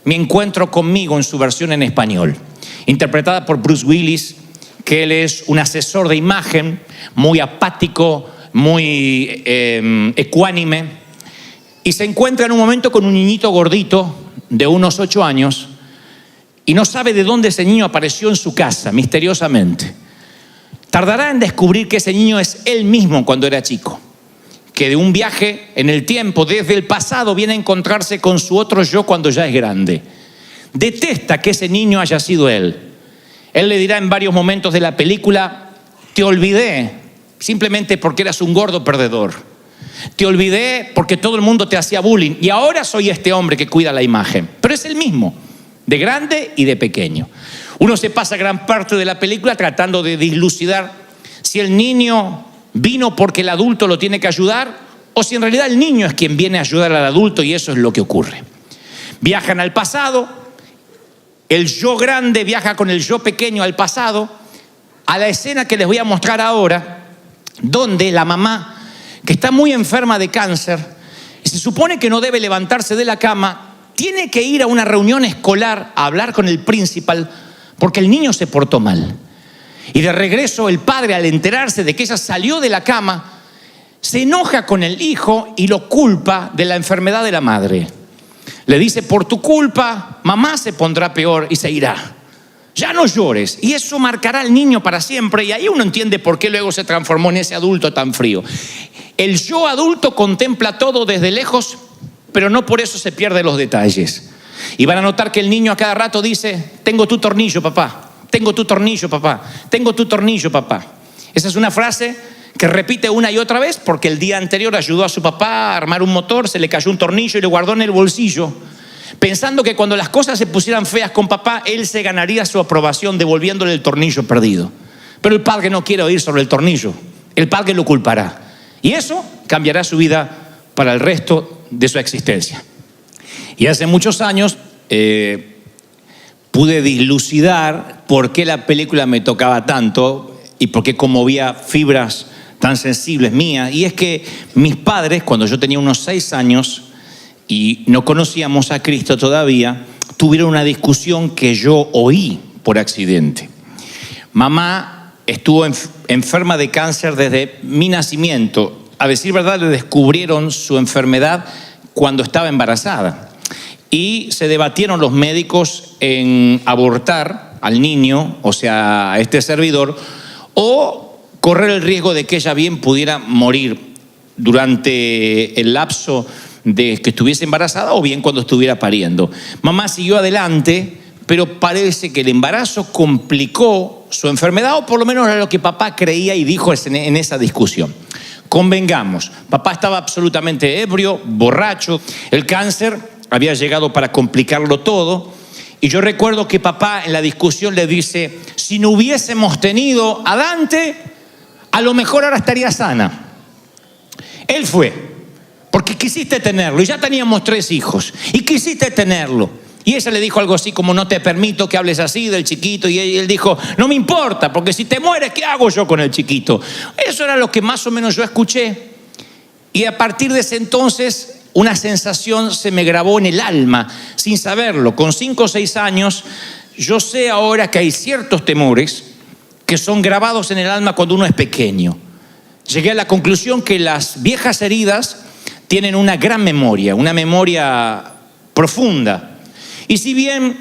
Mi encuentro conmigo en su versión en español, interpretada por Bruce Willis, que él es un asesor de imagen, muy apático, muy ecuánime, y se encuentra en un momento con un niñito gordito de unos 8 años y no sabe de dónde ese niño apareció en su casa, misteriosamente. Tardará en descubrir que ese niño es él mismo cuando era chico, que de un viaje en el tiempo, desde el pasado, viene a encontrarse con su otro yo cuando ya es grande. Detesta que ese niño haya sido él. Él le dirá en varios momentos de la película: te olvidé simplemente porque eras un gordo perdedor. Te olvidé porque todo el mundo te hacía bullying y ahora soy este hombre que cuida la imagen. Pero es el mismo, de grande y de pequeño. Uno se pasa gran parte de la película tratando de dilucidar si el niño vino porque el adulto lo tiene que ayudar o si en realidad el niño es quien viene a ayudar al adulto, y eso es lo que ocurre. Viajan al pasado, el yo grande viaja con el yo pequeño al pasado, a la escena que les voy a mostrar ahora, donde la mamá, que está muy enferma de cáncer, y se supone que no debe levantarse de la cama, tiene que ir a una reunión escolar a hablar con el principal porque el niño se portó mal. Y de regreso el padre, al enterarse de que ella salió de la cama, se enoja con el hijo y lo culpa de la enfermedad de la madre. Le dice: por tu culpa, mamá se pondrá peor y se irá. Ya no llores. Y eso marcará al niño para siempre. Y ahí uno entiende por qué luego se transformó en ese adulto tan frío. El yo adulto contempla todo desde lejos, pero no por eso se pierde los detalles. Y van a notar que el niño a cada rato dice: tengo tu tornillo, papá. Tengo tu tornillo, papá. Tengo tu tornillo, papá. Esa es una frase que repite una y otra vez porque el día anterior ayudó a su papá a armar un motor, se le cayó un tornillo y lo guardó en el bolsillo, pensando que cuando las cosas se pusieran feas con papá, él se ganaría su aprobación devolviéndole el tornillo perdido. Pero el padre no quiere oír sobre el tornillo. El padre lo culpará. Y eso cambiará su vida para el resto de su existencia. Y hace muchos años pude dilucidar por qué la película me tocaba tanto y por qué conmovía fibras tan sensibles mías. Y es que mis padres, cuando yo tenía unos 6 años y no conocíamos a Cristo todavía, tuvieron una discusión que yo oí por accidente. Mamá estuvo enferma de cáncer desde mi nacimiento. A decir verdad, le descubrieron su enfermedad cuando estaba embarazada. Y se debatieron los médicos en abortar al niño, o sea, a este servidor, o correr el riesgo de que ella bien pudiera morir durante el lapso de que estuviese embarazada o bien cuando estuviera pariendo. Mamá siguió adelante, pero parece que el embarazo complicó su enfermedad, o por lo menos era lo que papá creía y dijo en esa discusión. Convengamos, papá estaba absolutamente ebrio, borracho, el cáncer había llegado para complicarlo todo. Y yo recuerdo que papá en la discusión le dice: si no hubiésemos tenido a Dante, a lo mejor ahora estaría sana. Él fue, porque quisiste tenerlo, y ya teníamos 3 hijos, y quisiste tenerlo. Y ella le dijo algo así como: no te permito que hables así del chiquito. Y él dijo: no me importa, porque si te mueres, ¿qué hago yo con el chiquito? Eso era lo que más o menos yo escuché. Y a partir de ese entonces, una sensación se me grabó en el alma, sin saberlo. Con 5 o 6 años, yo sé ahora que hay ciertos temores que son grabados en el alma cuando uno es pequeño. Llegué a la conclusión que las viejas heridas tienen una gran memoria, una memoria profunda. Y si bien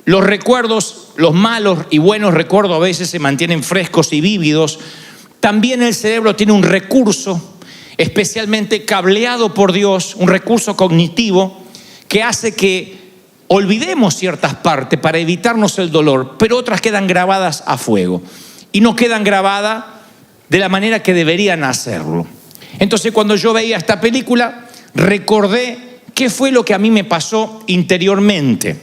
los recuerdos, los malos y buenos recuerdos a veces se mantienen frescos y vívidos, también el cerebro tiene un recurso especialmente cableado por Dios, un recurso cognitivo que hace que olvidemos ciertas partes para evitarnos el dolor, pero otras quedan grabadas a fuego y no quedan grabadas de la manera que deberían hacerlo. Entonces, cuando yo veía esta película, recordé qué fue lo que a mí me pasó interiormente.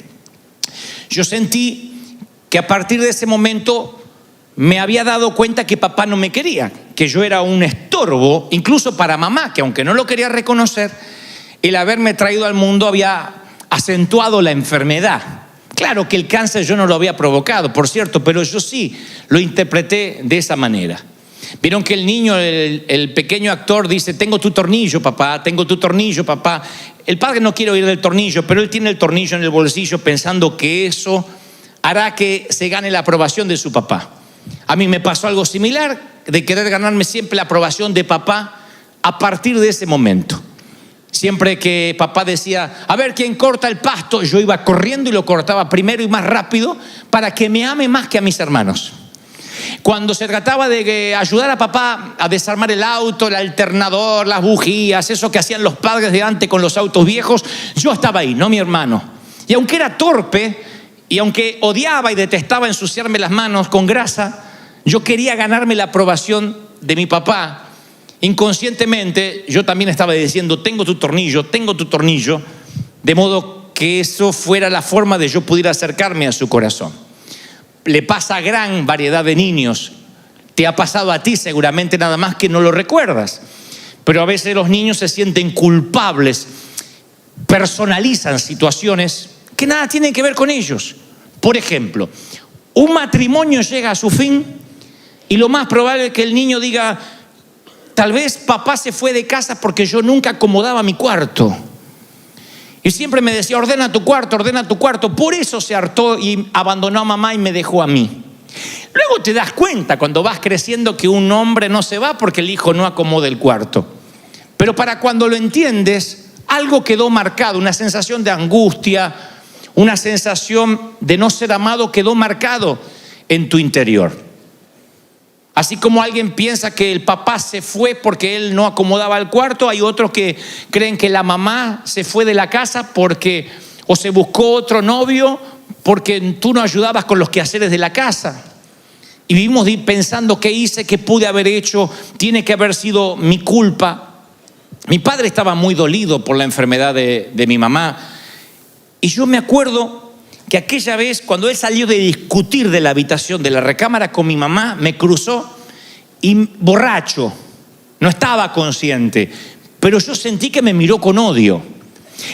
Yo sentí que a partir de ese momento me había dado cuenta que papá no me quería, que yo era un estorbo, incluso para mamá, que aunque no lo quería reconocer, el haberme traído al mundo había acentuado la enfermedad. Claro que el cáncer yo no lo había provocado, por cierto, pero yo sí lo interpreté de esa manera. Vieron que el niño, el pequeño actor dice, tengo tu tornillo, papá, tengo tu tornillo, papá. El padre no quiere oír del tornillo, pero él tiene el tornillo en el bolsillo pensando que eso hará que se gane la aprobación de su papá. A mí me pasó algo similar, de querer ganarme siempre la aprobación de papá a partir de ese momento. Siempre que papá decía, a ver quién corta el pasto, yo iba corriendo y lo cortaba primero y más rápido para que me ame más que a mis hermanos. Cuando se trataba de ayudar a papá a desarmar el auto, el alternador, las bujías, eso que hacían los padres de antes con los autos viejos, yo estaba ahí, no mi hermano. Y aunque era torpe, y aunque odiaba y detestaba ensuciarme las manos con grasa, yo quería ganarme la aprobación de mi papá. Inconscientemente yo también estaba diciendo, tengo tu tornillo, de modo que eso fuera la forma de yo pudiera acercarme a su corazón. Le pasa a gran variedad de niños. Te ha pasado a ti seguramente, nada más que no lo recuerdas. Pero a veces los niños se sienten culpables, personalizan situaciones que nada tienen que ver con ellos. Por ejemplo, un matrimonio llega a su fin y lo más probable es que el niño diga, tal vez papá se fue de casa porque yo nunca acomodaba mi cuarto. Y siempre me decía, ordena tu cuarto, por eso se hartó y abandonó a mamá y me dejó a mí. Luego te das cuenta cuando vas creciendo que un hombre no se va porque el hijo no acomoda el cuarto. Pero para cuando lo entiendes, algo quedó marcado, una sensación de angustia, una sensación de no ser amado quedó marcado en tu interior. Así como alguien piensa que el papá se fue porque él no acomodaba el cuarto, hay otros que creen que la mamá se fue de la casa porque o se buscó otro novio porque tú no ayudabas con los quehaceres de la casa. Y vivimos pensando qué hice, qué pude haber hecho, tiene que haber sido mi culpa. Mi padre estaba muy dolido por la enfermedad de mi mamá. Y yo me acuerdo que aquella vez cuando él salió de discutir de la habitación, de la recámara con mi mamá, me cruzó y borracho, no estaba consciente, pero yo sentí que me miró con odio.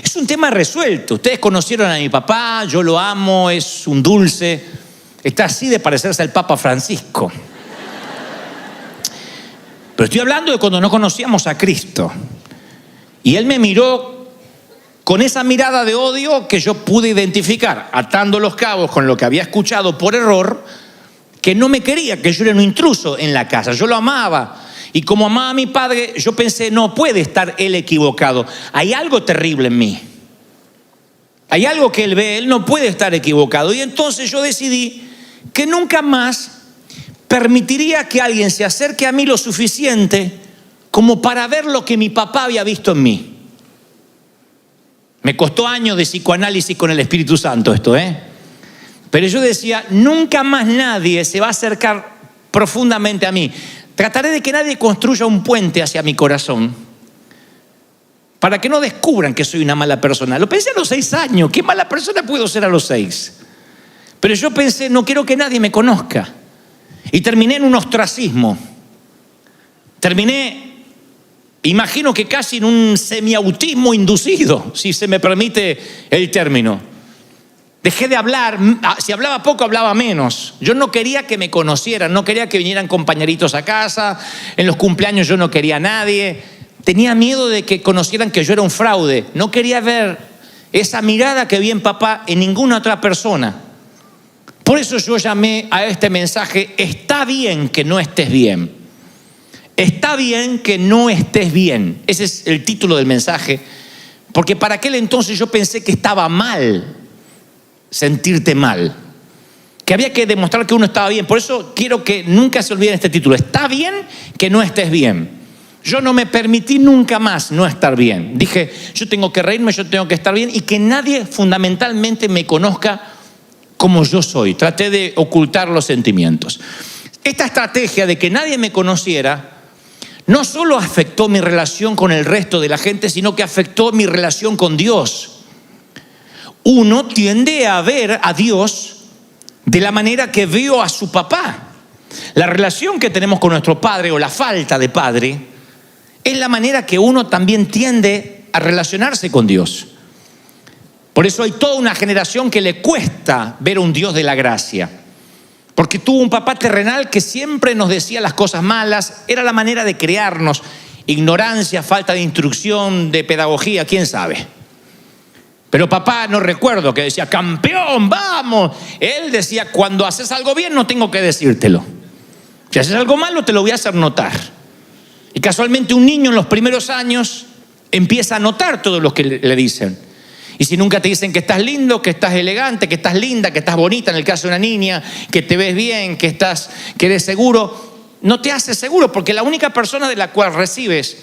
Es un tema resuelto. Ustedes conocieron a mi papá, yo lo amo, es un dulce, está así de parecerse al Papa Francisco. Pero estoy hablando de cuando no conocíamos a Cristo. Y él me miró con esa mirada de odio que yo pude identificar, atando los cabos con lo que había escuchado por error, que no me quería, que yo era un intruso en la casa. Yo lo amaba. Y como amaba a mi padre, yo pensé, no puede estar él equivocado. Hay algo terrible en mí. Hay algo que él ve, él no puede estar equivocado. Y entonces yo decidí que nunca más permitiría que alguien se acerque a mí lo suficiente como para ver lo que mi papá había visto en mí. Me costó años de psicoanálisis con el Espíritu Santo esto, Pero yo decía, nunca más nadie se va a acercar profundamente a mí. Trataré de que nadie construya un puente hacia mi corazón para que no descubran que soy una mala persona. Lo pensé a los 6 años. ¿Qué mala persona puedo ser a los 6? Pero yo pensé, no quiero que nadie me conozca. Y terminé en un ostracismo. Imagino que casi en un semiautismo inducido, si se me permite el término. Dejé de hablar, si hablaba poco, hablaba menos. Yo no quería que me conocieran, no quería que vinieran compañeritos a casa, en los cumpleaños yo no quería a nadie. Tenía miedo de que conocieran que yo era un fraude. No quería ver esa mirada que vi en papá en ninguna otra persona. Por eso yo llamé a este mensaje, está bien que no estés bien. Está bien que no estés bien. Ese es el título del mensaje. Porque para aquel entonces yo pensé que estaba mal sentirte mal. Que había que demostrar que uno estaba bien. Por eso quiero que nunca se olviden este título. Está bien que no estés bien. Yo no me permití nunca más no estar bien. Dije, yo tengo que reírme, yo tengo que estar bien y que nadie fundamentalmente me conozca como yo soy. Traté de ocultar los sentimientos. Esta estrategia de que nadie me conociera no solo afectó mi relación con el resto de la gente, sino que afectó mi relación con Dios. Uno tiende a ver a Dios de la manera que veo a su papá. La relación que tenemos con nuestro padre o la falta de padre es la manera que uno también tiende a relacionarse con Dios. Por eso hay toda una generación que le cuesta ver a un Dios de la gracia. Porque tuvo un papá terrenal que siempre nos decía las cosas malas, era la manera de criarnos. Ignorancia, falta de instrucción, de pedagogía, quién sabe. Pero papá, no recuerdo que decía, campeón, vamos. Él decía, cuando haces algo bien no tengo que decírtelo. Si haces algo malo te lo voy a hacer notar. Y casualmente un niño en los primeros años empieza a notar todo lo que le dicen. Y si nunca te dicen que estás lindo, que estás elegante, que estás linda, que estás bonita, en el caso de una niña, que te ves bien, que eres seguro, no te hace seguro, porque la única persona de la cual recibes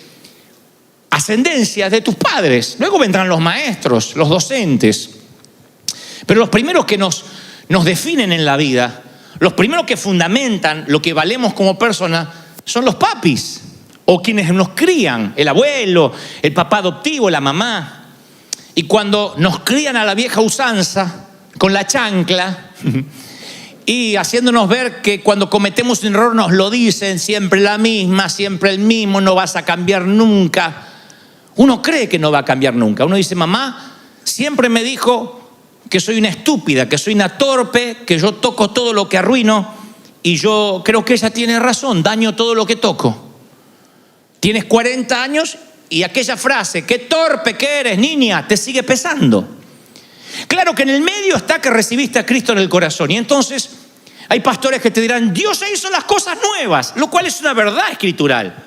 ascendencia es de tus padres. Luego vendrán los maestros, los docentes. Pero los primeros que nos definen en la vida, los primeros que fundamentan lo que valemos como persona, son los papis, o quienes nos crían, el abuelo, el papá adoptivo, la mamá. Y cuando nos crían a la vieja usanza, con la chancla, y haciéndonos ver que cuando cometemos un error nos lo dicen, siempre la misma, siempre el mismo, no vas a cambiar nunca. Uno cree que no va a cambiar nunca. Uno dice, mamá siempre me dijo que soy una estúpida, que soy una torpe, que yo toco todo lo que arruino, y yo creo que ella tiene razón, daño todo lo que toco. Tienes 40 años y aquella frase, qué torpe que eres, niña, te sigue pesando. Claro que en el medio está que recibiste a Cristo en el corazón. Y entonces hay pastores que te dirán, Dios hizo las cosas nuevas, lo cual es una verdad escritural.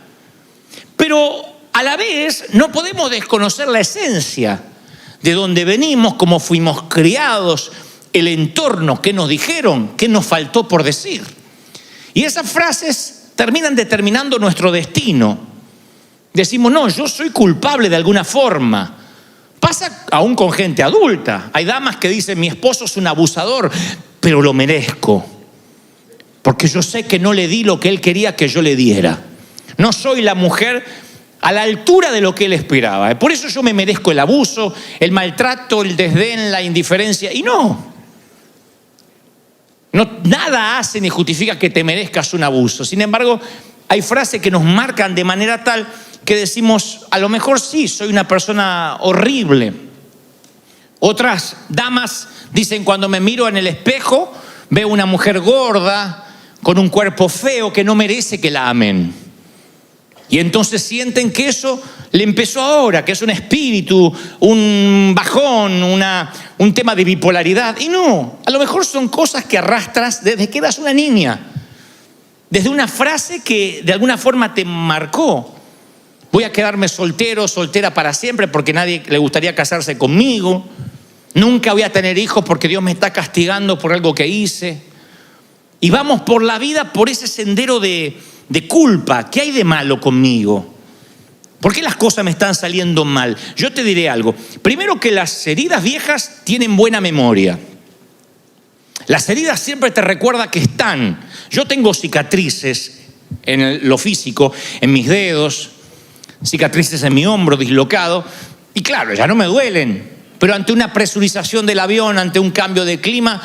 Pero a la vez no podemos desconocer la esencia de dónde venimos, cómo fuimos criados, el entorno, qué nos dijeron, qué nos faltó por decir. Y esas frases terminan determinando nuestro destino. Decimos, no, yo soy culpable de alguna forma. Pasa aún con gente adulta. Hay damas que dicen, mi esposo es un abusador, pero lo merezco. Porque yo sé que no le di lo que él quería que yo le diera. No soy la mujer a la altura de lo que él esperaba. Por eso yo me merezco el abuso, el maltrato, el desdén, la indiferencia. Y no, nada hace ni justifica que te merezcas un abuso. Sin embargo, hay frases que nos marcan de manera tal que decimos, a lo mejor sí, soy una persona horrible. Otras damas dicen, cuando me miro en el espejo, veo una mujer gorda, con un cuerpo feo, que no merece que la amen. Y entonces sienten que eso le empezó ahora, que es un espíritu, un bajón, un tema de bipolaridad. Y no, a lo mejor son cosas que arrastras desde que eras una niña. Desde una frase que de alguna forma te marcó. Voy a quedarme soltero, soltera para siempre porque nadie le gustaría casarse conmigo. Nunca voy a tener hijos porque Dios me está castigando por algo que hice. Y vamos por la vida por ese sendero de culpa. ¿Qué hay de malo conmigo? ¿Por qué las cosas me están saliendo mal? Yo te diré algo. Primero, que las heridas viejas tienen buena memoria. Las heridas siempre te recuerdan que están. Yo tengo cicatrices en lo físico, en mis dedos, cicatrices en mi hombro dislocado, y claro, ya no me duelen, pero ante una presurización del avión, ante un cambio de clima,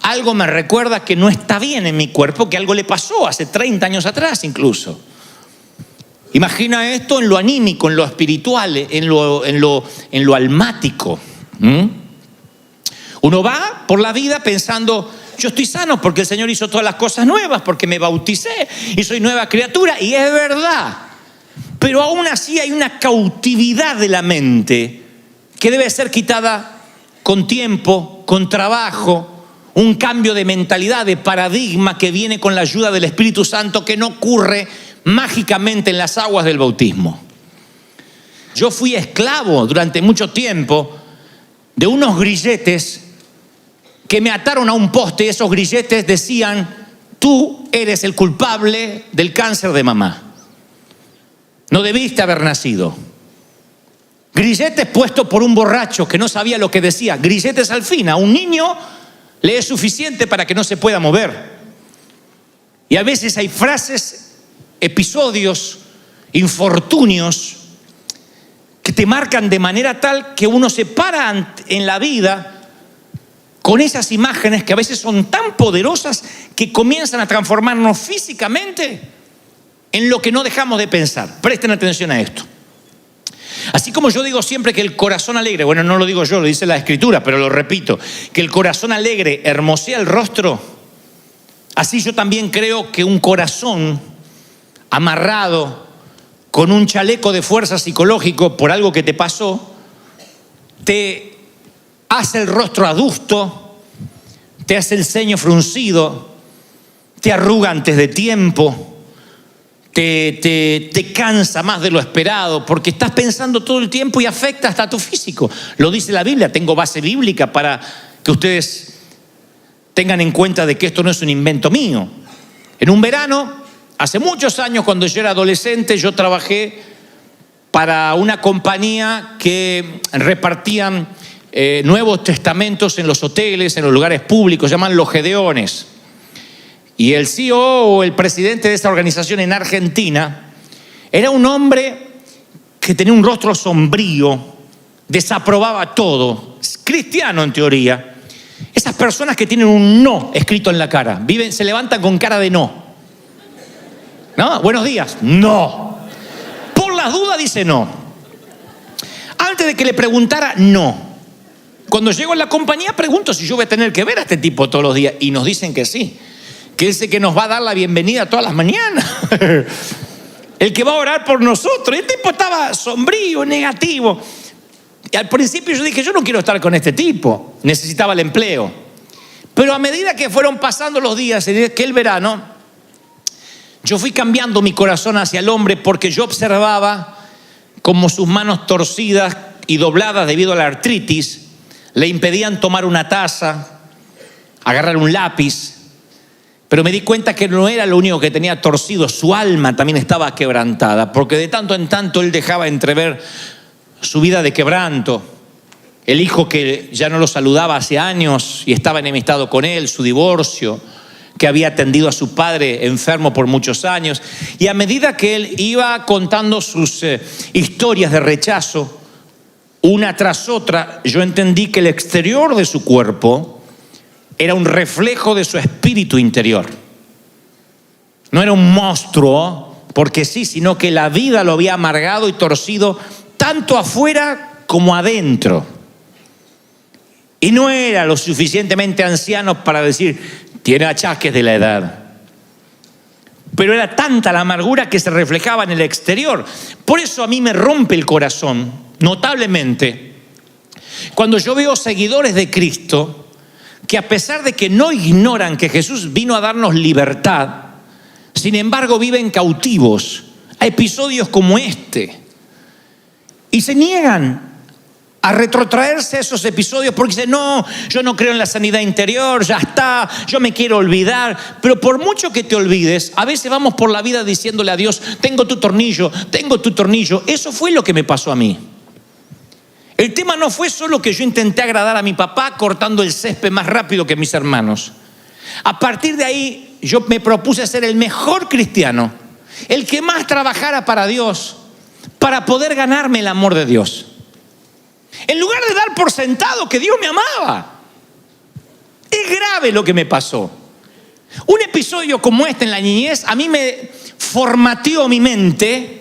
algo me recuerda que no está bien en mi cuerpo, que algo le pasó hace 30 años atrás incluso. Imagina esto en lo anímico, en lo espiritual, en lo almático. Uno va por la vida pensando, yo estoy sano porque el Señor hizo todas las cosas nuevas, porque me bauticé y soy nueva criatura, y es verdad. Pero aún así hay una cautividad de la mente que debe ser quitada con tiempo, con trabajo, un cambio de mentalidad, de paradigma que viene con la ayuda del Espíritu Santo, que no ocurre mágicamente en las aguas del bautismo. Yo fui esclavo durante mucho tiempo de unos grilletes que me ataron a un poste, y esos grilletes decían, tú eres el culpable del cáncer de mamá. No debiste haber nacido. Grilletes puestos por un borracho que no sabía lo que decía. Grilletes al fin. A un niño le es suficiente para que no se pueda mover. Y a veces hay frases, episodios, infortunios que te marcan de manera tal que uno se para en la vida con esas imágenes que a veces son tan poderosas que comienzan a transformarnos físicamente en lo que no dejamos de pensar. Presten atención a esto. Así como yo digo siempre que el corazón alegre, bueno, no lo digo yo, lo dice la Escritura, pero lo repito, que el corazón alegre hermosea el rostro, Así yo también creo que un corazón amarrado con un chaleco de fuerza psicológico por algo que te pasó, te hace el rostro adusto, te hace el ceño fruncido, te arruga antes de tiempo, te cansa más de lo esperado, porque estás pensando todo el tiempo y afecta hasta tu físico. Lo dice la Biblia, tengo base bíblica para que ustedes tengan en cuenta de que esto no es un invento mío. En un verano, hace muchos años, cuando yo era adolescente, yo trabajé para una compañía que repartían Nuevos Testamentos en los hoteles, en los lugares públicos, se llaman los Gedeones. Y el CEO o el presidente de esta organización en Argentina era un hombre que tenía un rostro sombrío, desaprobaba todo, cristiano en teoría. Esas personas que tienen un no escrito en la cara, se levantan con cara de no. ¿No? Buenos días, no. Por las dudas dice no. Antes de que le preguntara, no. Cuando llego a la compañía pregunto si yo voy a tener que ver a este tipo todos los días. Y nos dicen que sí. Que es el que nos va a dar la bienvenida todas las mañanas. El que va a orar por nosotros. El tipo estaba sombrío, negativo. Y al principio yo dije, yo no quiero estar con este tipo. Necesitaba el empleo. Pero a medida que fueron pasando los días en aquel verano, yo fui cambiando mi corazón hacia el hombre, porque yo observaba cómo sus manos torcidas y dobladas debido a la artritis le impedían tomar una taza, agarrar un lápiz. Pero me di cuenta que no era lo único que tenía torcido, su alma también estaba quebrantada, porque de tanto en tanto él dejaba entrever su vida de quebranto. El hijo que ya no lo saludaba hace años y estaba enemistado con él, su divorcio, que había atendido a su padre enfermo por muchos años. Y a medida que él iba contando sus historias de rechazo, una tras otra, yo entendí que el exterior de su cuerpo era un reflejo de su espíritu interior. No era un monstruo, porque sí, sino que la vida lo había amargado y torcido tanto afuera como adentro. Y no era lo suficientemente anciano para decir, tiene achaques de la edad. Pero era tanta la amargura que se reflejaba en el exterior. Por eso a mí me rompe el corazón, notablemente, cuando yo veo seguidores de Cristo que, a pesar de que no ignoran que Jesús vino a darnos libertad, sin embargo viven cautivos a episodios como este. Y se niegan a retrotraerse a esos episodios porque dicen, no, yo no creo en la sanidad interior, ya está, yo me quiero olvidar. Pero por mucho que te olvides, a veces vamos por la vida diciéndole a Dios, tengo tu tornillo, tengo tu tornillo. Eso fue lo que me pasó a mí. El tema no fue solo que yo intenté agradar a mi papá cortando el césped más rápido que mis hermanos. A partir de ahí yo me propuse ser el mejor cristiano, el que más trabajara para Dios, para poder ganarme el amor de Dios. En lugar de dar por sentado que Dios me amaba. Es grave lo que me pasó. Un episodio como este en la niñez a mí me formateó mi mente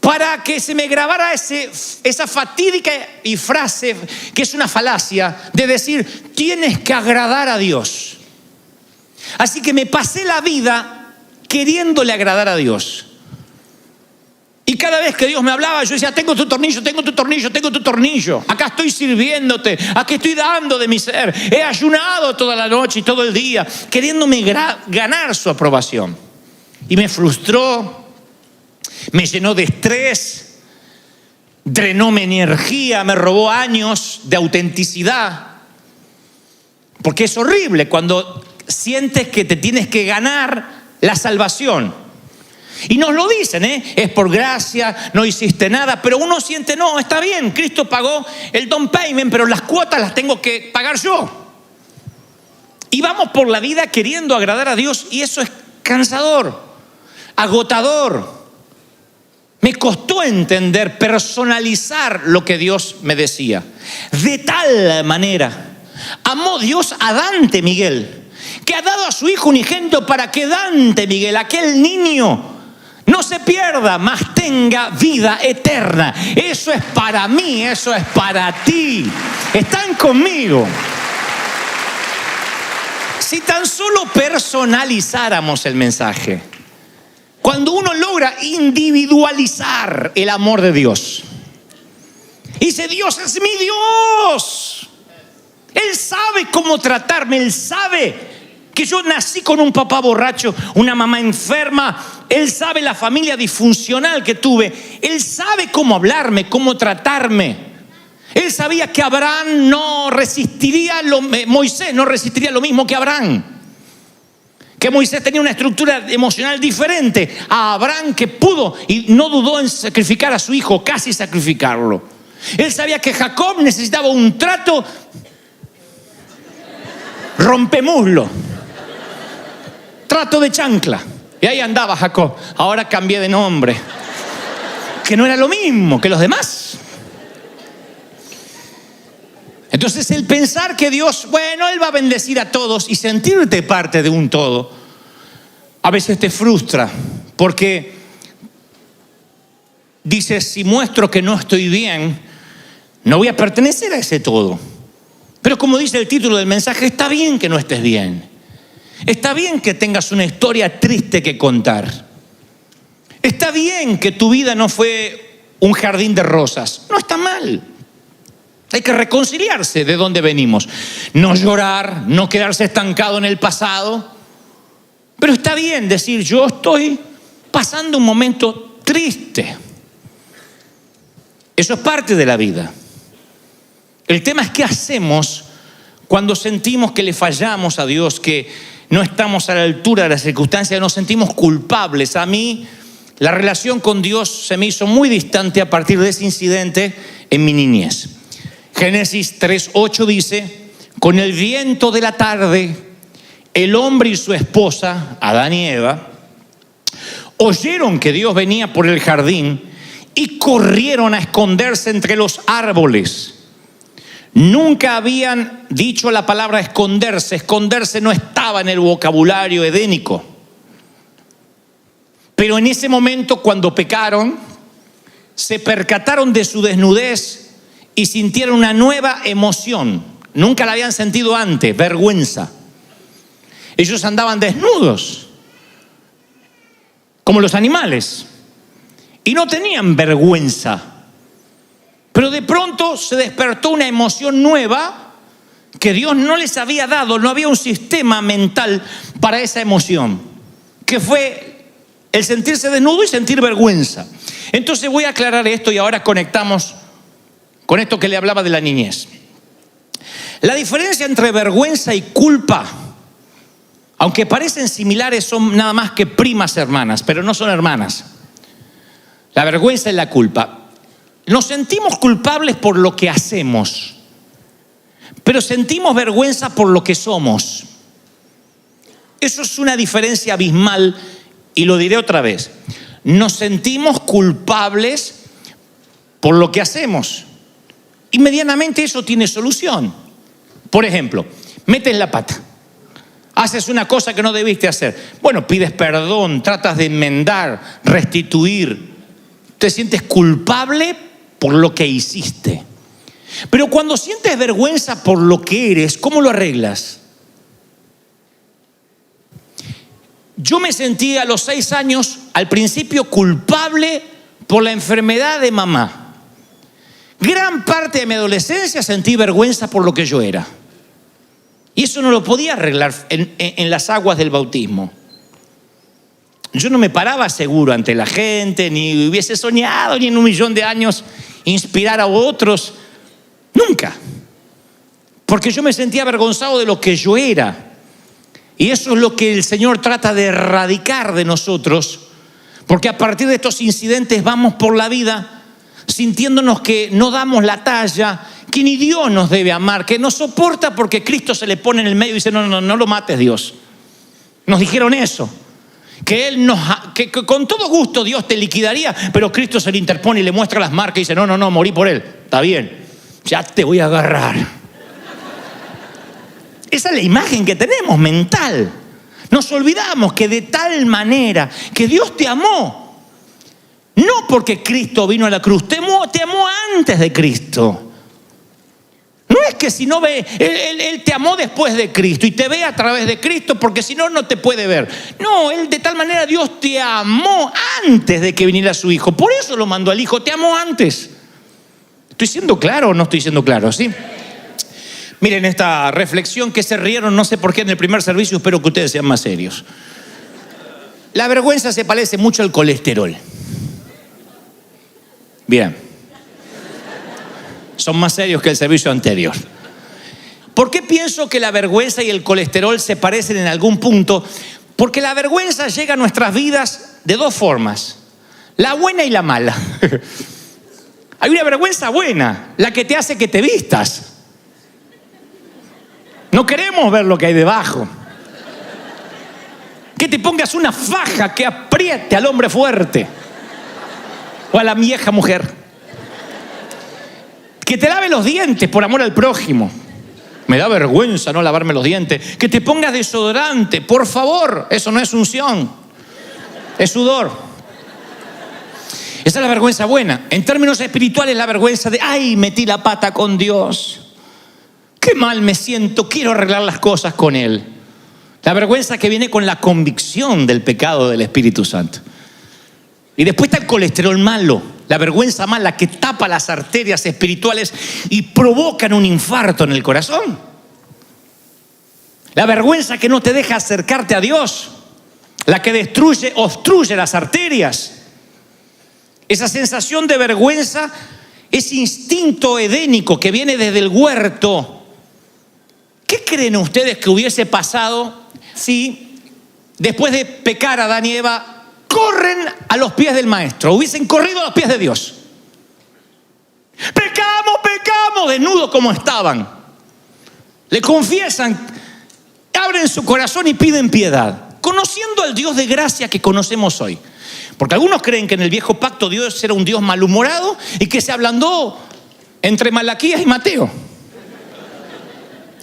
para que se me grabara esa fatídica y frase que es una falacia de decir, tienes que agradar a Dios. Así que me pasé la vida queriéndole agradar a Dios. Y cada vez que Dios me hablaba, yo decía, tengo tu tornillo, tengo tu tornillo, tengo tu tornillo. Acá estoy sirviéndote, aquí estoy dando de mi ser. He ayunado toda la noche y todo el día, queriéndome ganar su aprobación. Y me frustró, me llenó de estrés, drenó mi energía, me robó años de autenticidad. Porque es horrible cuando sientes que te tienes que ganar la salvación. Y nos lo dicen, es por gracia, no hiciste nada, pero uno siente, no, está bien, Cristo pagó el down payment, pero las cuotas las tengo que pagar yo. Y vamos por la vida queriendo agradar a Dios y eso es cansador, agotador. Me costó entender, personalizar lo que Dios me decía. De tal manera amó Dios a Dante Miguel, que ha dado a su Hijo unigénito para que Dante Miguel, aquel niño, no se pierda, mas tenga vida eterna. Eso es para mí, eso es para ti. Están conmigo. Si tan solo personalizáramos el mensaje. Cuando uno logra individualizar el amor de Dios. Y dice, Dios es mi Dios. Él sabe cómo tratarme, Él sabe que yo nací con un papá borracho, una mamá enferma. Él sabe la familia disfuncional que tuve. Él sabe cómo hablarme, cómo tratarme. Él sabía que Abraham no resistiría, Moisés no resistiría lo mismo que Abraham. Que Moisés tenía una estructura emocional diferente a Abraham, que pudo y no dudó en sacrificar a su hijo, casi sacrificarlo. Él sabía que Jacob necesitaba un trato rompemuslo, trato de chancla. Y ahí andaba Jacob. Ahora cambié de nombre, que no era lo mismo que los demás. Entonces el pensar que Dios, bueno, Él va a bendecir a todos y sentirte parte de un todo, a veces te frustra, porque dices, si muestro que no estoy bien, no voy a pertenecer a ese todo. Pero como dice el título del mensaje, está bien que no estés bien. Está bien que tengas una historia triste que contar. Está bien que tu vida no fue un jardín de rosas. No está mal. Hay que reconciliarse de dónde venimos. No llorar, no quedarse estancado en el pasado. Pero está bien decir, yo estoy pasando un momento triste. Eso es parte de la vida. El tema es qué hacemos cuando sentimos que le fallamos a Dios, que no estamos a la altura de las circunstancias, nos sentimos culpables. A mí la relación con Dios se me hizo muy distante a partir de ese incidente en mi niñez. Génesis 3:8 dice, con el viento de la tarde, el hombre y su esposa, Adán y Eva, oyeron que Dios venía por el jardín y corrieron a esconderse entre los árboles. Nunca habían dicho la palabra esconderse. Esconderse no estaba en el vocabulario edénico. Pero en ese momento, cuando pecaron, se percataron de su desnudez y sintieron una nueva emoción. Nunca la habían sentido antes, vergüenza. Ellos andaban desnudos, como los animales, y no tenían vergüenza. Pero de pronto se despertó una emoción nueva que Dios no les había dado. No había un sistema mental para esa emoción, que fue el sentirse desnudo y sentir vergüenza. Entonces voy a aclarar esto y ahora conectamos con esto que le hablaba de la niñez. La diferencia entre vergüenza y culpa, aunque parecen similares, son nada más que primas hermanas, pero no son hermanas. La vergüenza y la culpa. Nos sentimos culpables por lo que hacemos, pero sentimos vergüenza por lo que somos. Eso es una diferencia abismal y lo diré otra vez. Nos sentimos culpables por lo que hacemos y medianamente eso tiene solución. Por ejemplo, metes la pata, haces una cosa que no debiste hacer. Bueno, pides perdón, tratas de enmendar, restituir. Te sientes culpable por lo que hiciste. Pero cuando sientes vergüenza por lo que eres, ¿cómo lo arreglas? Yo me sentí a los 6 años, al principio, culpable por la enfermedad de mamá. Gran parte de mi adolescencia sentí vergüenza por lo que yo era. Y eso no lo podía arreglar en las aguas del bautismo. Yo no me paraba seguro ante la gente, ni hubiese soñado, ni en 1.000.000 de años inspirar a otros. Nunca. Porque yo me sentía avergonzado de lo que yo era. Y eso es lo que el Señor trata de erradicar de nosotros. Porque a partir de estos incidentes vamos por la vida sintiéndonos que no damos la talla, que ni Dios nos debe amar, que nos soporta porque Cristo se le pone en el medio y dice, no lo mates, Dios. Nos dijeron eso. Que con todo gusto Dios te liquidaría, pero Cristo se le interpone y le muestra las marcas y dice, no, morí por él. Está bien, ya te voy a agarrar. Esa es la imagen que tenemos mental. Nos olvidamos que de tal manera que Dios te amó. No porque Cristo vino a la cruz, te amó antes de Cristo. No es que si no ve, él te amó después de Cristo y te ve a través de Cristo, porque si no, no te puede ver. No, de tal manera Dios te amó antes de que viniera su Hijo. Por eso lo mandó al Hijo, te amó antes. ¿Estoy siendo claro o no estoy siendo claro? ¿Sí? Miren esta reflexión que se rieron, no sé por qué en el primer servicio, espero que ustedes sean más serios. La vergüenza se parece mucho al colesterol. Bien. Son más serios que el servicio anterior. ¿Por qué pienso que la vergüenza y el colesterol se parecen en algún punto? Porque la vergüenza llega a nuestras vidas de dos formas: la buena y la mala. Hay una vergüenza buena, la que te hace que te vistas. No queremos ver lo que hay debajo. Que te pongas una faja que apriete al hombre fuerte o a la vieja mujer. Que te lave los dientes por amor al prójimo. Me da vergüenza no lavarme los dientes. Que te pongas desodorante, por favor. Eso no es unción, es sudor. Esa es la vergüenza buena. En términos espirituales, la vergüenza de, ay, metí la pata con Dios. Qué mal me siento, quiero arreglar las cosas con Él. La vergüenza que viene con la convicción del pecado del Espíritu Santo. Y después está el colesterol malo, la vergüenza mala que tapa las arterias espirituales y provocan un infarto en el corazón. La vergüenza que no te deja acercarte a Dios, la que obstruye las arterias. Esa sensación de vergüenza, ese instinto edénico que viene desde el huerto. ¿Qué creen ustedes que hubiese pasado si después de pecar Adán y Eva corren a los pies del Maestro? Hubiesen corrido a los pies de Dios. Pecamos, desnudos como estaban. Le confiesan, abren su corazón y piden piedad, conociendo al Dios de gracia que conocemos hoy. Porque algunos creen que en el viejo pacto Dios era un Dios malhumorado y que se ablandó entre Malaquías y Mateo.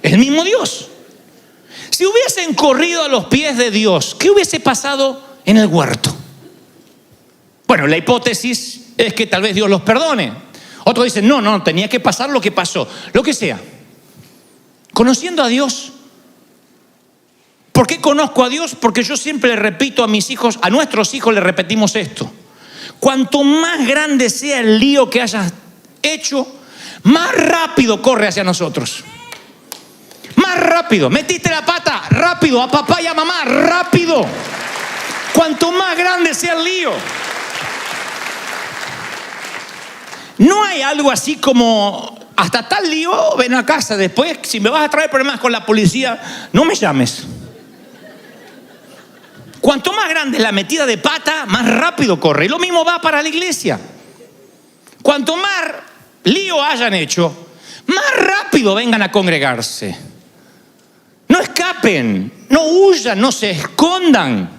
Es el mismo Dios. Si hubiesen corrido a los pies de Dios, ¿qué hubiese pasado en el huerto? Bueno, la hipótesis es que tal vez Dios los perdone. Otros dicen, no, tenía que pasar lo que pasó. Lo que sea. Conociendo a Dios. ¿Por qué conozco a Dios? Porque yo siempre le repito a mis hijos, a nuestros hijos le repetimos esto. Cuanto más grande sea el lío que hayas hecho, más rápido corre hacia nosotros. Más rápido. Metiste la pata, rápido. A papá y a mamá, rápido. Cuanto más grande sea el lío. No hay algo así como, hasta tal lío, ven a casa. Después, si me vas a traer problemas con la policía, no me llames. Cuanto más grande es la metida de pata, más rápido corre. Y lo mismo va para la iglesia. Cuanto más lío hayan hecho, más rápido vengan a congregarse. No escapen, no huyan, no se escondan.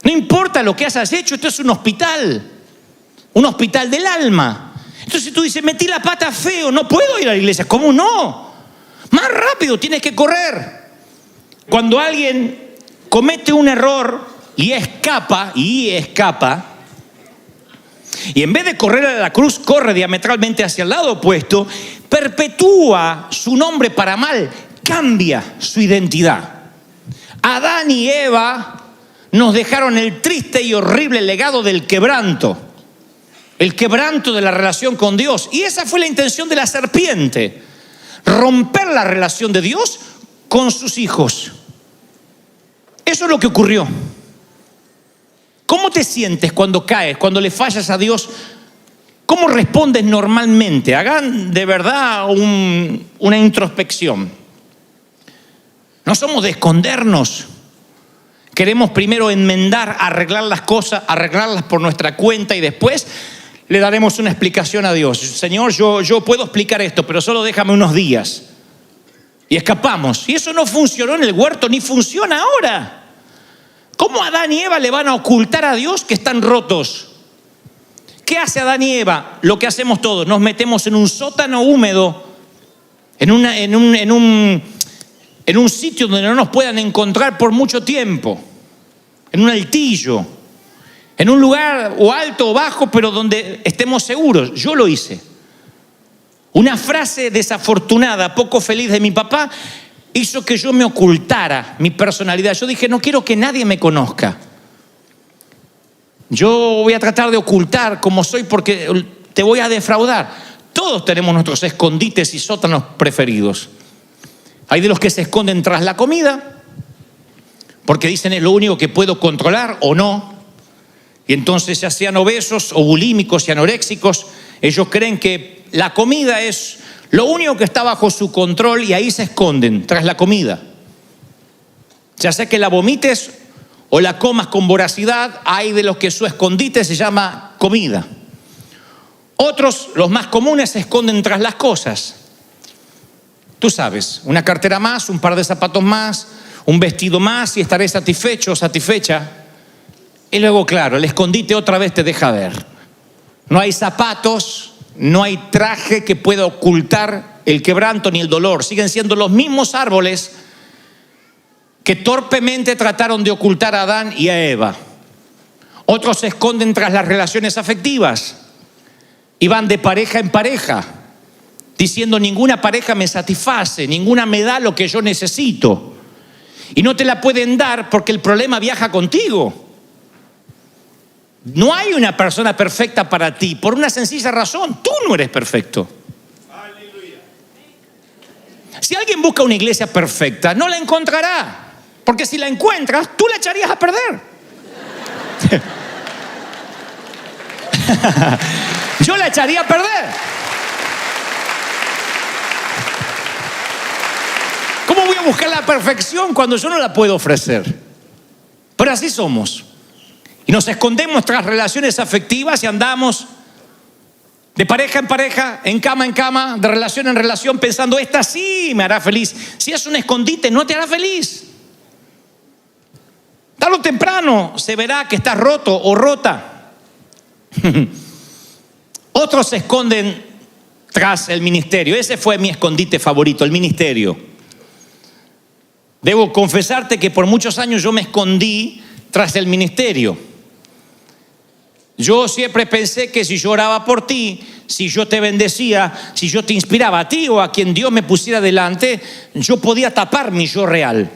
No importa lo que hayas hecho, esto es un hospital del alma. Entonces tú dices, metí la pata feo, no puedo ir a la iglesia. ¿Cómo no? Más rápido tienes que correr. Cuando alguien comete un error y escapa, y en vez de correr a la cruz, corre diametralmente hacia el lado opuesto, perpetúa su nombre para mal, cambia su identidad. Adán y Eva nos dejaron el triste y horrible legado del quebranto. El quebranto de la relación con Dios. Y esa fue la intención de la serpiente. Romper la relación de Dios con sus hijos. Eso es lo que ocurrió. ¿Cómo te sientes cuando caes, cuando le fallas a Dios? ¿Cómo respondes normalmente? Hagan de verdad una introspección. No somos de escondernos. Queremos primero enmendar, arreglar las cosas, arreglarlas por nuestra cuenta y después le daremos una explicación a Dios. Señor, yo puedo explicar esto, pero solo déjame unos días. Y escapamos. Y eso no funcionó en el huerto, ni funciona ahora. ¿Cómo Adán y Eva le van a ocultar a Dios que están rotos? ¿Qué hace Adán y Eva? Lo que hacemos todos. Nos metemos en un sótano húmedo, en un sitio donde no nos puedan encontrar por mucho tiempo. En un altillo. En un lugar o alto o bajo, pero donde estemos seguros. Yo lo hice. Una frase desafortunada, poco feliz de mi papá, hizo que yo me ocultara mi personalidad. Yo dije, no quiero que nadie me conozca. Yo voy a tratar de ocultar cómo soy porque te voy a defraudar. Todos tenemos nuestros escondites y sótanos preferidos. Hay de los que se esconden tras la comida, porque dicen es lo único que puedo controlar o no. Y entonces, ya sean obesos o bulímicos y anoréxicos, ellos creen que la comida es lo único que está bajo su control y ahí se esconden tras la comida. Ya sea que la vomites o la comas con voracidad, hay de los que su escondite se llama comida. Otros, los más comunes, se esconden tras las cosas. Tú sabes, una cartera más, un par de zapatos más, un vestido más y estaré satisfecho o satisfecha. Y luego, claro, el escondite otra vez te deja ver. No hay zapatos, no hay traje que pueda ocultar el quebranto ni el dolor. Siguen siendo los mismos árboles que torpemente trataron de ocultar a Adán y a Eva. Otros se esconden tras las relaciones afectivas y van de pareja en pareja, diciendo ninguna pareja me satisface, ninguna me da lo que yo necesito. Y no te la pueden dar porque el problema viaja contigo. No hay una persona perfecta para ti, por una sencilla razón: tú no eres perfecto. Aleluya. Si alguien busca una iglesia perfecta, no la encontrará, porque si la encuentras, tú la echarías a perder. Yo la echaría a perder. ¿Cómo voy a buscar la perfección cuando yo no la puedo ofrecer? Pero así somos. Y nos escondemos tras relaciones afectivas y andamos de pareja en pareja, en cama, de relación en relación, pensando esta sí me hará feliz. Si es un escondite, no te hará feliz. Tarde o temprano se verá que estás roto o rota. Otros se esconden tras el ministerio. Ese fue mi escondite favorito, el ministerio. Debo confesarte que por muchos años yo me escondí tras el ministerio. Yo siempre pensé que si yo oraba por ti, si yo te bendecía, si yo te inspiraba a ti o a quien Dios me pusiera delante, yo podía tapar mi yo real.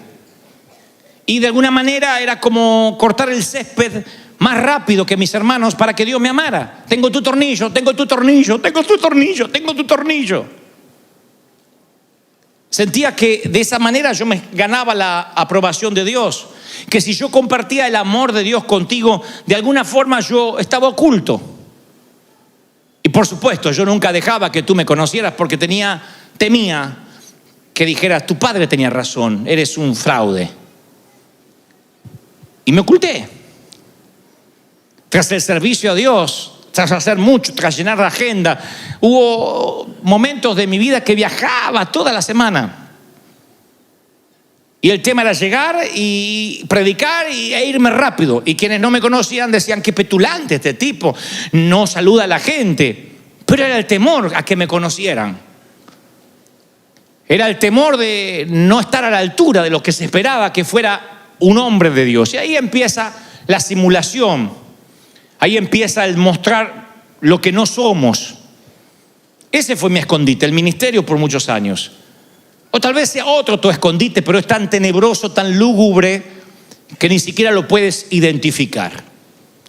Y de alguna manera era como cortar el césped más rápido que mis hermanos para que Dios me amara. Tengo tu tornillo, tengo tu tornillo, tengo tu tornillo, tengo tu tornillo. Sentía que de esa manera yo me ganaba la aprobación de Dios. Que si yo compartía el amor de Dios contigo, de alguna forma yo estaba oculto. Y por supuesto, yo nunca dejaba que tú me conocieras porque temía que dijeras, tu padre tenía razón, eres un fraude. Y me oculté. Tras el servicio a Dios, tras hacer mucho, tras llenar la agenda, hubo momentos de mi vida que viajaba toda la semana. Y el tema era llegar y predicar e irme rápido. Y quienes no me conocían decían, qué petulante este tipo, no saluda a la gente. Pero era el temor a que me conocieran. Era el temor de no estar a la altura de lo que se esperaba que fuera un hombre de Dios. Y ahí empieza la simulación. Ahí empieza el mostrar lo que no somos. Ese fue mi escondite, el ministerio por muchos años. O tal vez sea otro tu escondite, pero es tan tenebroso, tan lúgubre, que ni siquiera lo puedes identificar.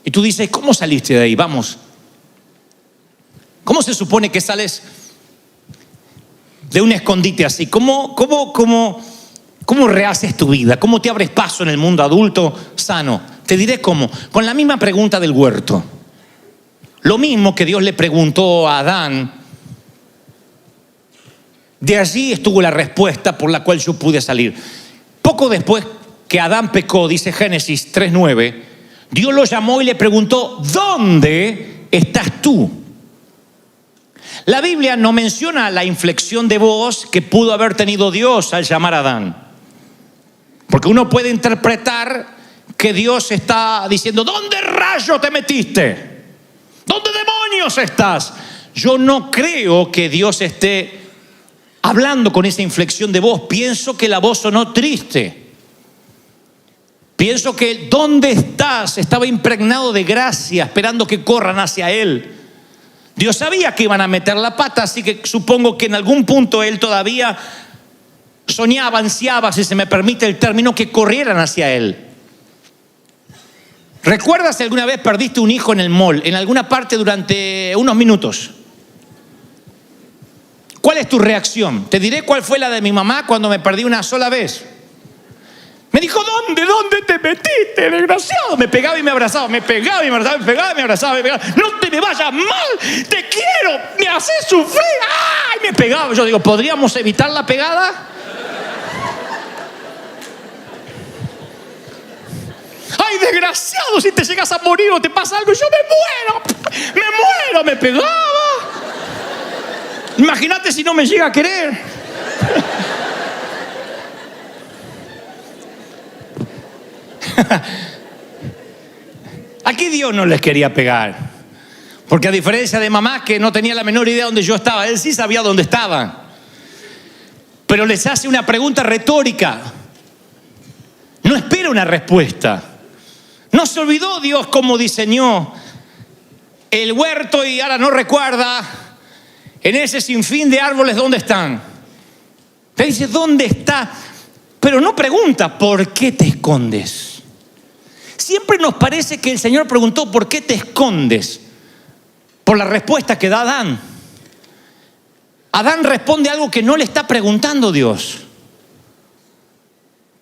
Y tú dices, ¿cómo saliste de ahí? Vamos. ¿Cómo se supone que sales de un escondite así? ¿Cómo rehaces tu vida? ¿Cómo te abres paso en el mundo adulto sano? Te diré cómo. Con la misma pregunta del huerto. Lo mismo que Dios le preguntó a Adán. De allí estuvo la respuesta por la cual yo pude salir. Poco después que Adán pecó, dice Génesis 3:9, Dios lo llamó y le preguntó, ¿dónde estás tú? La Biblia no menciona la inflexión de voz que pudo haber tenido Dios al llamar a Adán. Porque uno puede interpretar que Dios está diciendo, ¿dónde rayo te metiste? ¿Dónde demonios estás? Yo no creo que Dios esté hablando con esa inflexión de voz. Pienso que la voz sonó triste. Pienso que ¿dónde estás? Estaba impregnado de gracia, esperando que corran hacia Él. Dios sabía que iban a meter la pata, así que supongo que en algún punto Él todavía soñaba, ansiaba, si se me permite el término, que corrieran hacia Él. ¿Recuerdas si alguna vez perdiste un hijo en el mall, en alguna parte durante unos minutos? ¿Cuál es tu reacción? Te diré cuál fue la de mi mamá cuando me perdí una sola vez. Me dijo, ¿dónde te metiste, desgraciado? Me pegaba y me abrazaba, me pegaba y me abrazaba, me pegaba y me abrazaba, me pegaba. No te me vayas mal, te quiero, me haces sufrir. ¡Ay! Me pegaba. Yo digo, ¿podríamos evitar la pegada? ¡Ay, desgraciado! Si te llegas a morir o te pasa algo, yo me muero, me pegaba. Imagínate si no me llega a querer. Aquí Dios no les quería pegar, porque a diferencia de mamá que no tenía la menor idea dónde yo estaba, Él sí sabía dónde estaba. Pero les hace una pregunta retórica. No espera una respuesta. No se olvidó Dios cómo diseñó el huerto y ahora no recuerda en ese sinfín de árboles dónde están. Te dice, ¿dónde está? Pero no pregunta, ¿por qué te escondes? Siempre nos parece que el Señor preguntó, ¿por qué te escondes? Por la respuesta que da Adán. Adán responde algo que no le está preguntando Dios.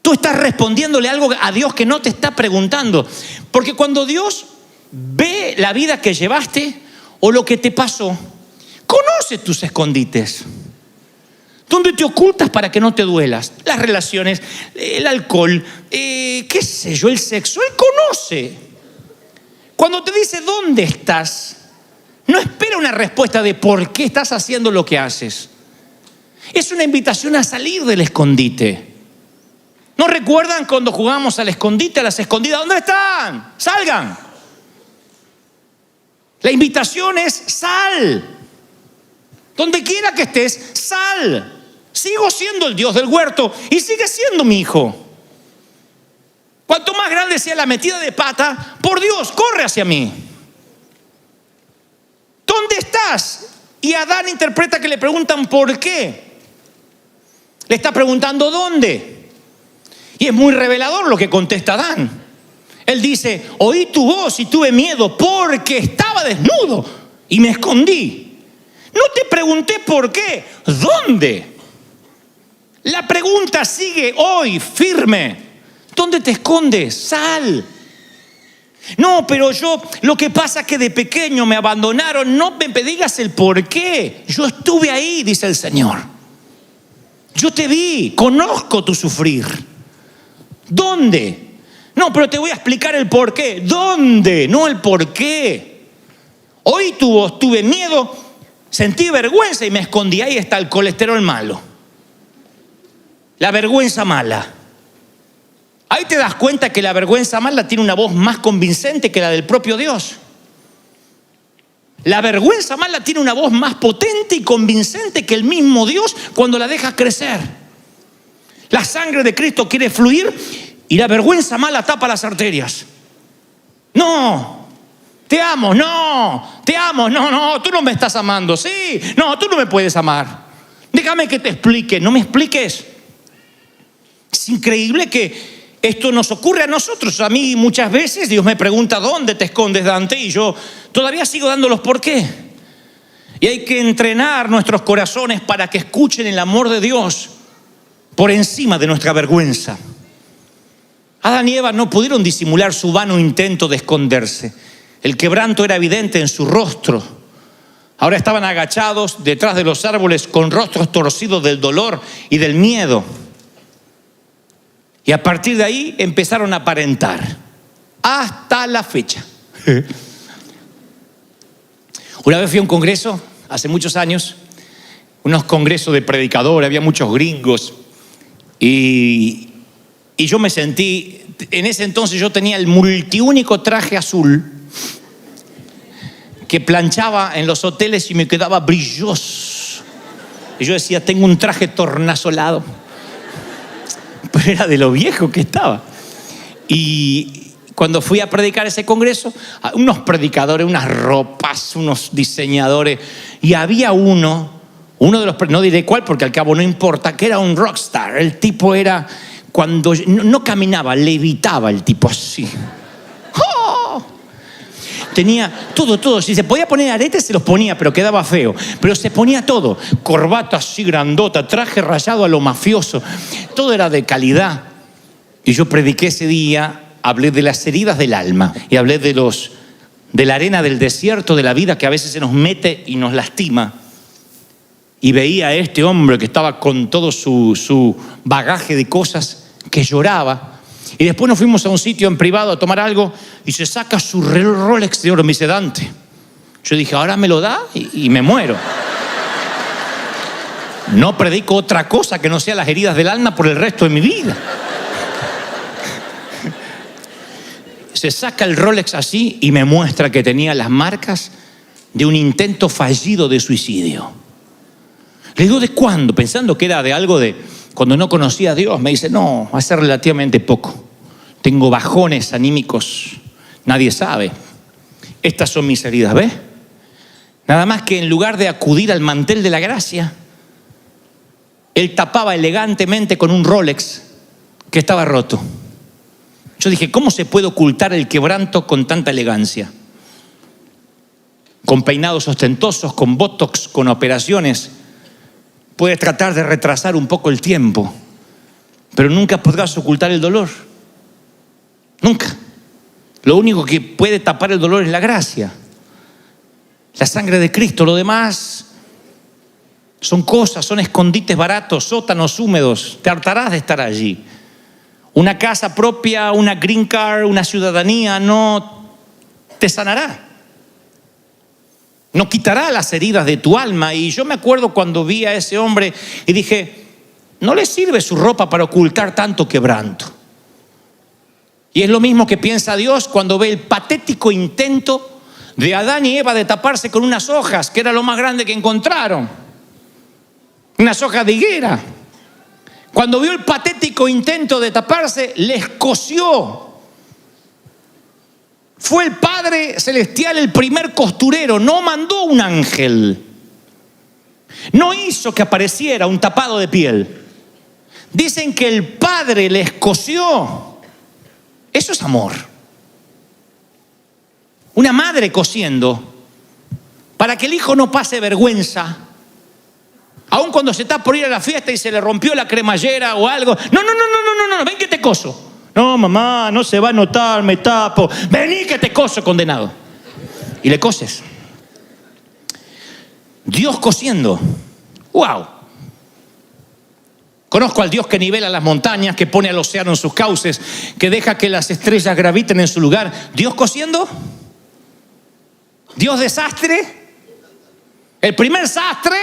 Tú estás respondiéndole algo a Dios que no te está preguntando. Porque cuando Dios ve la vida que llevaste o lo que te pasó, conoce tus escondites. ¿Dónde te ocultas para que no te duelas? Las relaciones, el alcohol, qué sé yo, el sexo. Él conoce. Cuando te dice ¿dónde estás?, no espera una respuesta de por qué estás haciendo lo que haces. Es una invitación a salir del escondite. ¿No recuerdan cuando jugábamos al escondite, a las escondidas? ¿Dónde están? ¡Salgan! La invitación es sal. Donde quiera que estés, sal. Sigo siendo el Dios del huerto y sigue siendo mi hijo. Cuanto más grande sea la metida de pata, por Dios, corre hacia mí. ¿Dónde estás? Y Adán interpreta que le preguntan ¿por qué? Le está preguntando ¿dónde? Y es muy revelador lo que contesta Adán. Él dice, oí tu voz y tuve miedo porque estaba desnudo y me escondí. No te pregunté por qué, ¿dónde? La pregunta sigue hoy firme. ¿Dónde te escondes? Sal. No, pero lo que pasa es que de pequeño me abandonaron. No me digas el por qué. Yo estuve ahí, dice el Señor. Yo te vi, conozco tu sufrir. ¿Dónde? No, pero te voy a explicar el por qué. ¿Dónde? No el por qué. Oí tu voz, tuve miedo, sentí vergüenza y me escondí. Ahí está el colesterol malo. La vergüenza mala. Ahí te das cuenta que la vergüenza mala tiene una voz más convincente que la del propio Dios. La vergüenza mala tiene una voz más potente y convincente que el mismo Dios cuando la dejas crecer. La sangre de Cristo quiere fluir y la vergüenza mala tapa las arterias. No, te amo, no, te amo, no, tú no me estás amando, sí, no, tú no me puedes amar. Déjame que te explique, no me expliques. Es increíble que esto nos ocurre a nosotros. A mí muchas veces Dios me pregunta ¿dónde te escondes, Dante? Y yo todavía sigo dándolos por qué. Y hay que entrenar nuestros corazones para que escuchen el amor de Dios por encima de nuestra vergüenza. Adán y Eva no pudieron disimular su vano intento de esconderse. El quebranto era evidente en su rostro. Ahora estaban agachados detrás de los árboles con rostros torcidos del dolor y del miedo. Y a partir de ahí empezaron a aparentar. Hasta la fecha. Una vez fui a un congreso, hace muchos años, unos congresos de predicadores, había muchos gringos. Y yo me sentí, en ese entonces yo tenía el multiúnico traje azul que planchaba en los hoteles y me quedaba brilloso. Y yo decía, tengo un traje tornasolado. Pero era de lo viejo que estaba. Y cuando fui a predicar ese congreso, unos predicadores, unas ropas, unos diseñadores, y había uno de los, no diré cuál porque al cabo no importa, que era un rockstar. El tipo era, cuando no caminaba, levitaba el tipo así. ¡Oh! Tenía todo. Si se podía poner aretes, se los ponía, pero quedaba feo. Pero se ponía todo. Corbata así grandota, traje rayado a lo mafioso. Todo era de calidad. Y yo prediqué ese día, hablé de las heridas del alma. Y hablé de la arena del desierto de la vida que a veces se nos mete y nos lastima. Y veía a este hombre que estaba con todo su bagaje de cosas, que lloraba. Y después nos fuimos a un sitio en privado a tomar algo y se saca su Rolex de oro. Me dice: Dante. Yo dije: ahora me lo da y me muero. No predico otra cosa que no sea las heridas del alma por el resto de mi vida. Se saca el Rolex así y me muestra que tenía las marcas de un intento fallido de suicidio. Le digo: ¿de cuándo? Pensando que era de algo de cuando no conocía a Dios. Me dice: no, hace relativamente poco. Tengo bajones anímicos, nadie sabe. Estas son mis heridas, ¿ves? Nada más que en lugar de acudir al mantel de la gracia, él tapaba elegantemente con un Rolex que estaba roto. Yo dije: ¿cómo se puede ocultar el quebranto con tanta elegancia? Con peinados ostentosos, con botox, con operaciones. Puedes tratar de retrasar un poco el tiempo, pero nunca podrás ocultar el dolor. Nunca. Lo único que puede tapar el dolor es la gracia, la sangre de Cristo. Lo demás son cosas, son escondites baratos, sótanos húmedos. Te hartarás de estar allí. Una casa propia, una green card, una ciudadanía no te sanará. No quitará las heridas de tu alma. Y yo me acuerdo cuando vi a ese hombre y dije: no le sirve su ropa para ocultar tanto quebranto. Y es lo mismo que piensa Dios cuando ve el patético intento de Adán y Eva de taparse con unas hojas, que era lo más grande que encontraron. Unas hojas de higuera. Cuando vio el patético intento de taparse, les cosió. Fue el Padre Celestial el primer costurero, no mandó un ángel. No hizo que apareciera un tapado de piel. Dicen que el Padre les cosió. Eso es amor. Una madre cosiendo para que el hijo no pase vergüenza. Aun cuando se está por ir a la fiesta y se le rompió la cremallera o algo. No, ven que te coso. No, mamá, no se va a notar, me tapo. Vení que te coso, condenado. Y le coses. Dios cosiendo. ¡Wow! Conozco al Dios que nivela las montañas, que pone al océano en sus cauces, que deja que las estrellas graviten en su lugar. ¿Dios cosiendo? ¿Dios desastre? El primer sastre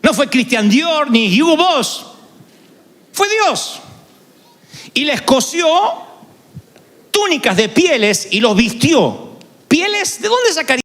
no fue Christian Dior ni Hugo Boss. Fue Dios. Y les cosió túnicas de pieles y los vistió. ¿Pieles? ¿De dónde sacaría?